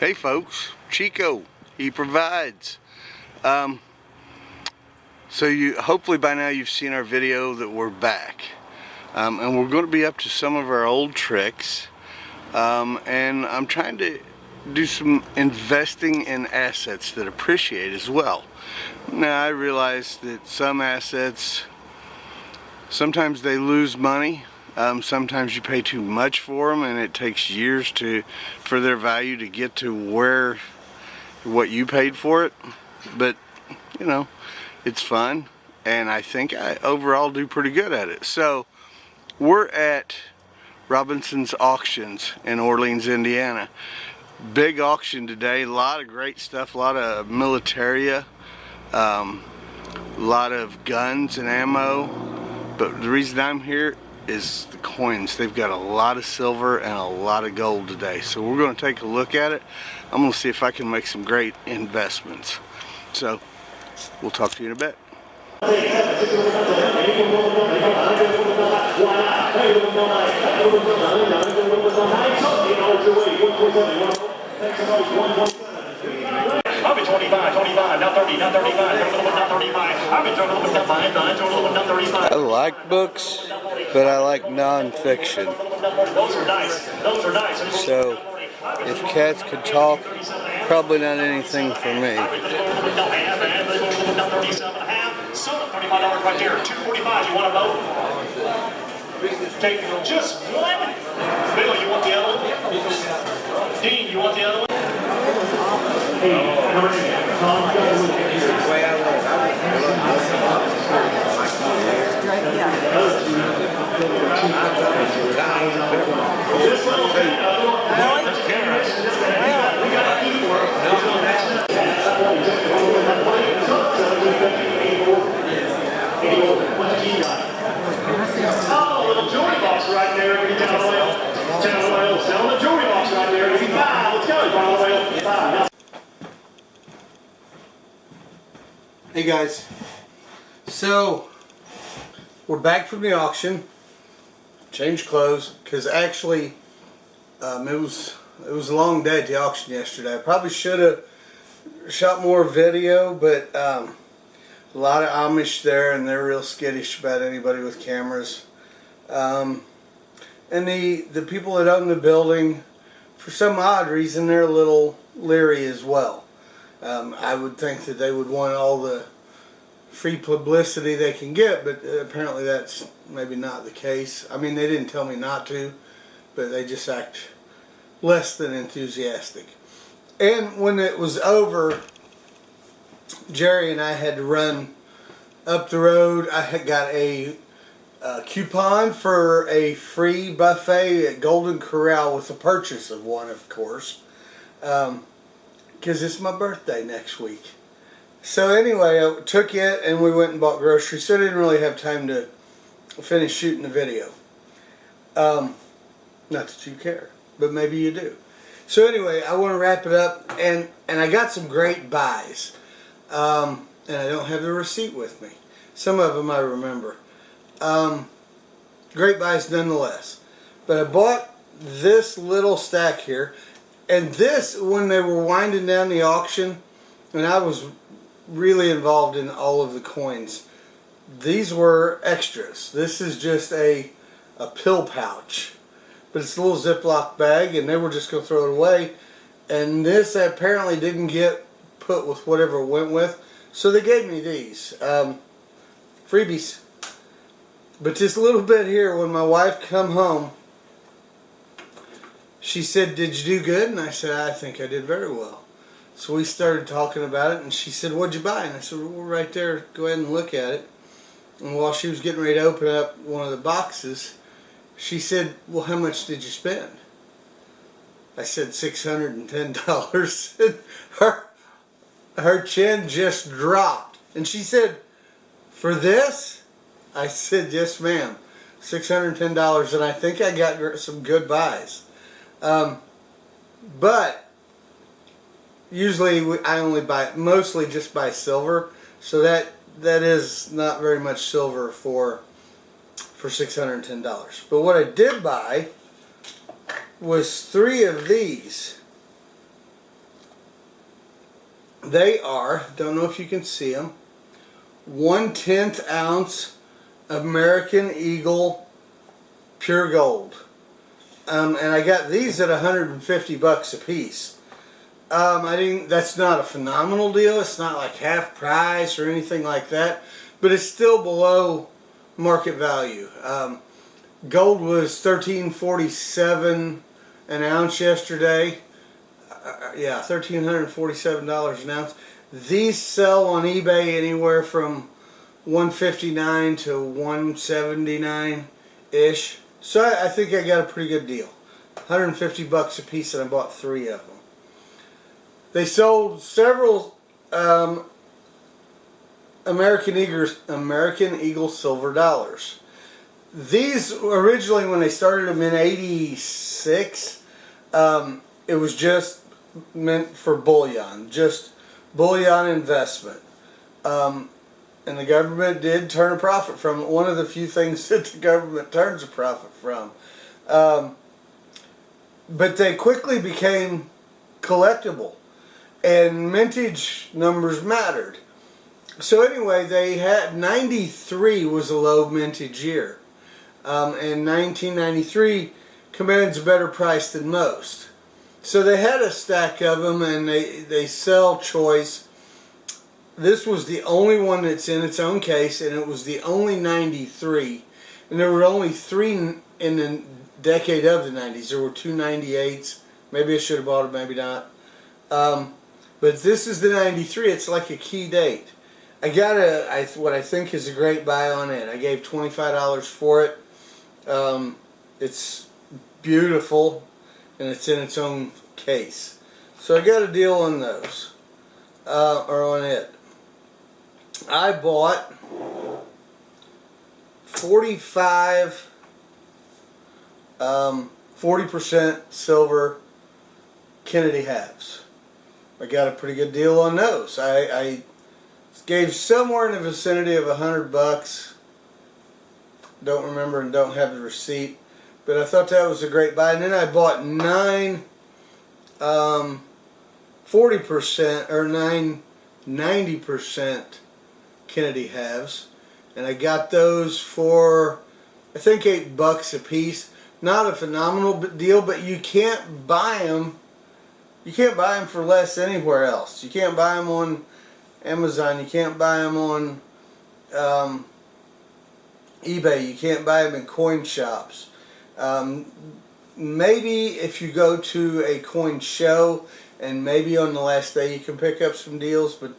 Hey folks, Chico, he provides. So you hopefully by now you've seen our video that we're back. And we're going to be up to some of our old tricks. And I'm trying to do some investing in assets that appreciate as well. Now I realize that some assets, sometimes they lose money. Sometimes you pay too much for them and it takes years for their value to get to what you paid for it. But you know, it's fun, and I think I overall do pretty good at it. So we're at Robinson's Auctions in Orleans, Indiana. Big auction today, a lot of great stuff, a lot of militaria, a lot of guns and ammo. But the reason I'm here is the coins. They've got a lot of silver and a lot of gold today. So we're going to take a look at it. I'm going to see if I can make some great investments. So we'll talk to you in a bit. I'll be 25, now 30, now 35, now 35. I'll be throwing a little bit down 5, 9, throwing a little bit down 35. I like books, but I like non-fiction. Those are nice. So if cats could talk, probably not anything for me. $35 right there, $2.45. You want to vote? Take just one. Bill, you want the other one? Dean, you want the other one? Oh, the jewelry box right there. Get down the whale. Down the whale. Sell the jewelry box right there. Give me 5. Let's go. Down the whale. 5. Hey guys, so we're back from the auction. Changed clothes because actually it was a long day at the auction yesterday. I probably should have shot more video, but a lot of Amish there and they're real skittish about anybody with cameras. And the people that own the building, for some odd reason, they're a little leery as well. I would think that they would want all the free publicity they can get, but apparently that's maybe not the case. I mean, they didn't tell me not to, but they just act less than enthusiastic. And when it was over, Jerry and I had to run up the road. I had got a coupon for a free buffet at Golden Corral with the purchase of one, of course, because it's my birthday next week. So anyway, I took it and we went and bought groceries, so I didn't really have time to finish shooting the video. Not that you care, but maybe you do. So anyway, I want to wrap it up, and I got some great buys. And I don't have the receipt with me. Some of them I remember. Great buys nonetheless. But I bought this little stack here, and this, when they were winding down the auction, and I was really involved in all of the coins, these were extras. This is just a pill pouch, but it's a little Ziploc bag, and they were just going to throw it away. And this apparently didn't get put with whatever it went with, so they gave me these freebies. But this little bit here, when my wife come home, she said, "Did you do good?" And I said, "I think I did very well." So we started talking about it, and she said, "What'd you buy?" And I said, "Well, we're right there. Go ahead and look at it." And while she was getting ready to open up one of the boxes, she said, "Well, how much did you spend?" I said, $610. Her chin just dropped. And she said, "For this?" I said, "Yes, ma'am. $610, and I think I got some good buys." But usually I only mostly just buy silver, so that is not very much silver for $610. But what I did buy was 3 of these. They are, don't know if you can see them, 1/10 ounce American Eagle pure gold. And I got these at $150 a piece. I didn't. That's not a phenomenal deal. It's not like half price or anything like that, but it's still below market value. Gold was $13.47 an ounce yesterday. Yeah, $1,347 an ounce. These sell on eBay anywhere from $159 to $179 ish. So I think I got a pretty good deal. $150 a piece, and I bought 3 of them. They sold several American Eagle silver dollars. These originally, when they started them in '86, it was just meant for bullion, just bullion investment. And the government did turn a profit from it. One of the few things that the government turns a profit from. But they quickly became collectible, and mintage numbers mattered. So anyway, they had 93 was a low mintage year, and 1993 commands a better price than most. So they had a stack of them, and they sell choice. This was the only one that's in its own case, and it was the only 93. And there were only 3 in the decade of the 90s. There were 2 98s. Maybe I should have bought it, maybe not. But this is the 93. It's like a key date. I got what I think is a great buy on it. I gave $25 for it. It's beautiful, and it's in its own case. So I got a deal on those, or on it. I bought 45, 40% silver Kennedy halves. I got a pretty good deal on those. I gave somewhere in the vicinity of $100. Don't remember and don't have the receipt, but I thought that was a great buy. And then I bought 9 40% or 9 90% Kennedy halves, and I got those for I think $8 a piece. Not a phenomenal deal, but you can't buy them. You can't buy them for less anywhere else. You can't buy them on Amazon. You can't buy them on eBay. You can't buy them in coin shops. Maybe if you go to a coin show, and maybe on the last day you can pick up some deals, but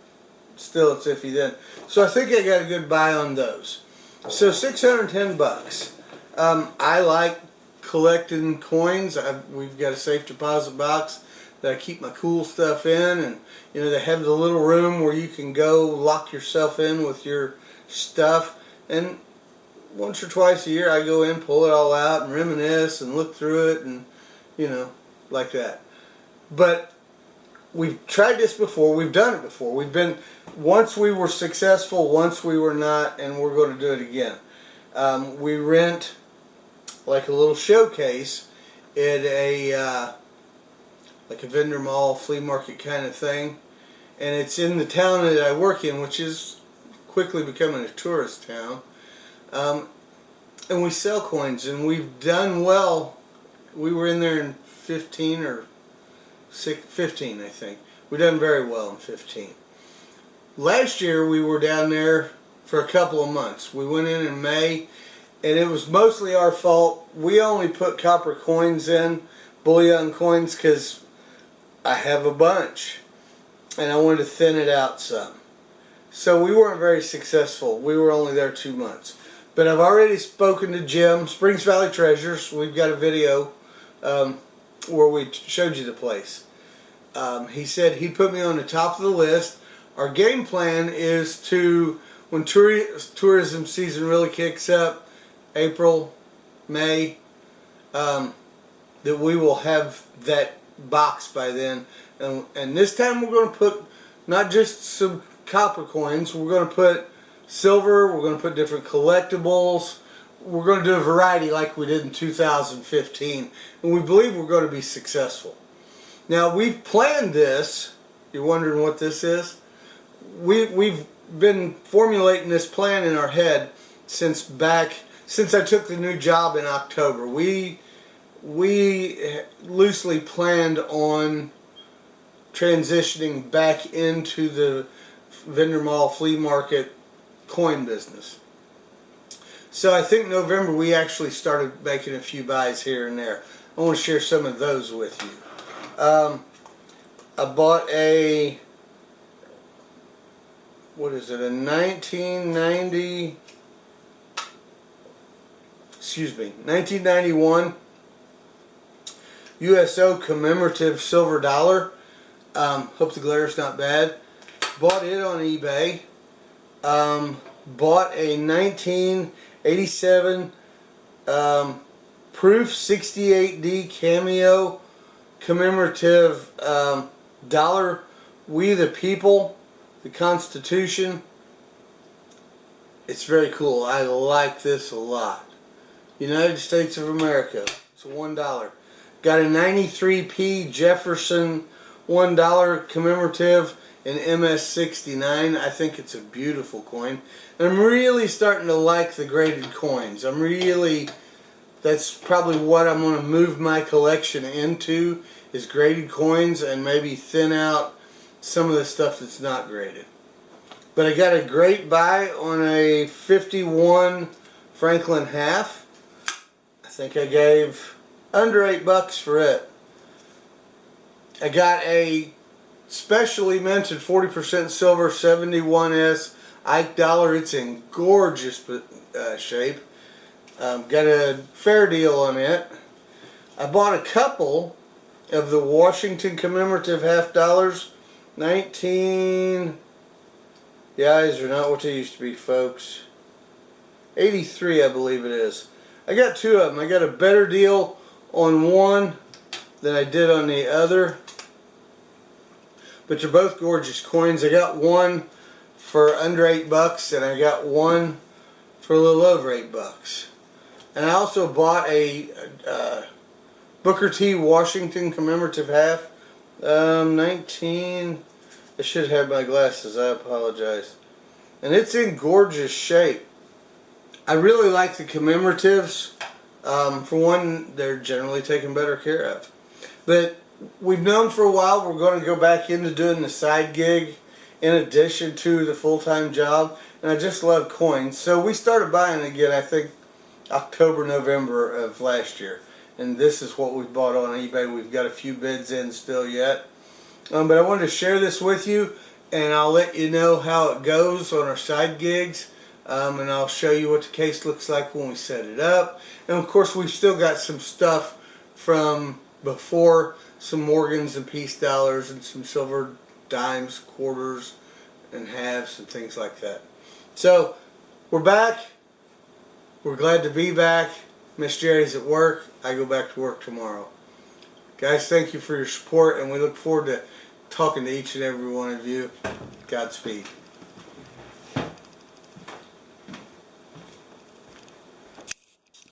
still it's iffy then. So I think I got a good buy on those. So $610. I like collecting coins. We've got a safe deposit box that I keep my cool stuff in, and you know, they have the little room where you can go lock yourself in with your stuff, and once or twice a year I go in, pull it all out, and reminisce and look through it, and you know, like that. But we've tried this before. We've done it before. Once we were successful, once we were not, and we're going to do it again. We rent like a little showcase at a like a vendor mall, flea market kind of thing, and it's in the town that I work in, which is quickly becoming a tourist town. And we sell coins, and we've done well. We were in there in 15 or 15, I think. We've done very well in 15. Last year we were down there for a couple of months. We went in May, and it was mostly our fault. We only put copper coins in, bullion coins, because I have a bunch, and I wanted to thin it out some. So we weren't very successful. We were only there 2 months. But I've already spoken to Jim, Springs Valley Treasures. We've got a video where we showed you the place. He said he'd put me on the top of the list. Our game plan is to, when tourism season really kicks up, April, May, that we will have that box by then. And this time we're going to put not just some copper coins, we're going to put silver, we're going to put different collectibles. We're going to do a variety like we did in 2015, and we believe we're going to be successful. Now, we've planned this You're wondering what this is? We've been formulating this plan in our head since I took the new job in October. We loosely planned on transitioning back into the vendor mall flea market coin business. So I think November we actually started making a few buys here and there. I want to share some of those with you. I bought a, what is it, a 1991 USO commemorative silver dollar. Hope the glare's not bad. Bought it on eBay. Bought a 1987 proof 68D cameo commemorative dollar. We the People, the Constitution. It's very cool. I like this a lot. United States of America. It's $1. Got a 93p Jefferson $1 commemorative in MS69. I think it's a beautiful coin. And I'm really starting to like the graded coins. That's probably what I'm going to move my collection into, is graded coins, and maybe thin out some of the stuff that's not graded. But I got a great buy on a 51 Franklin half. I think I gave under $8 for it. I got a specially minted 40% silver 71S Ike dollar. It's in gorgeous shape. Got a fair deal on it. I bought a couple of the Washington commemorative half dollars. 19... The eyes are not what they used to be, folks. 83, I believe it is. I got two of them. I got a better deal on one than I did on the other. But they're both gorgeous coins. I got one for under $8, and I got one for a little over $8. And I also bought a Booker T. Washington commemorative half. 19... I should have my glasses, I apologize. And it's in gorgeous shape. I really like the commemoratives. For one, they're generally taken better care of. But we've known for a while we're going to go back into doing the side gig in addition to the full-time job. And I just love coins. So we started buying again, I think, October, November of last year. And this is what we bought on eBay. We've got a few bids in still yet. But I wanted to share this with you, and I'll let you know how it goes on our side gigs, and I'll show you what the case looks like when we set it up. And of course we've still got some stuff from before, some Morgans and piece dollars and some silver dimes, quarters, and halves and things like that. So we're back. We're glad to be back. Miss Jerry's at work. I go back to work tomorrow. Guys, thank you for your support, and we look forward to talking to each and every one of you. Godspeed.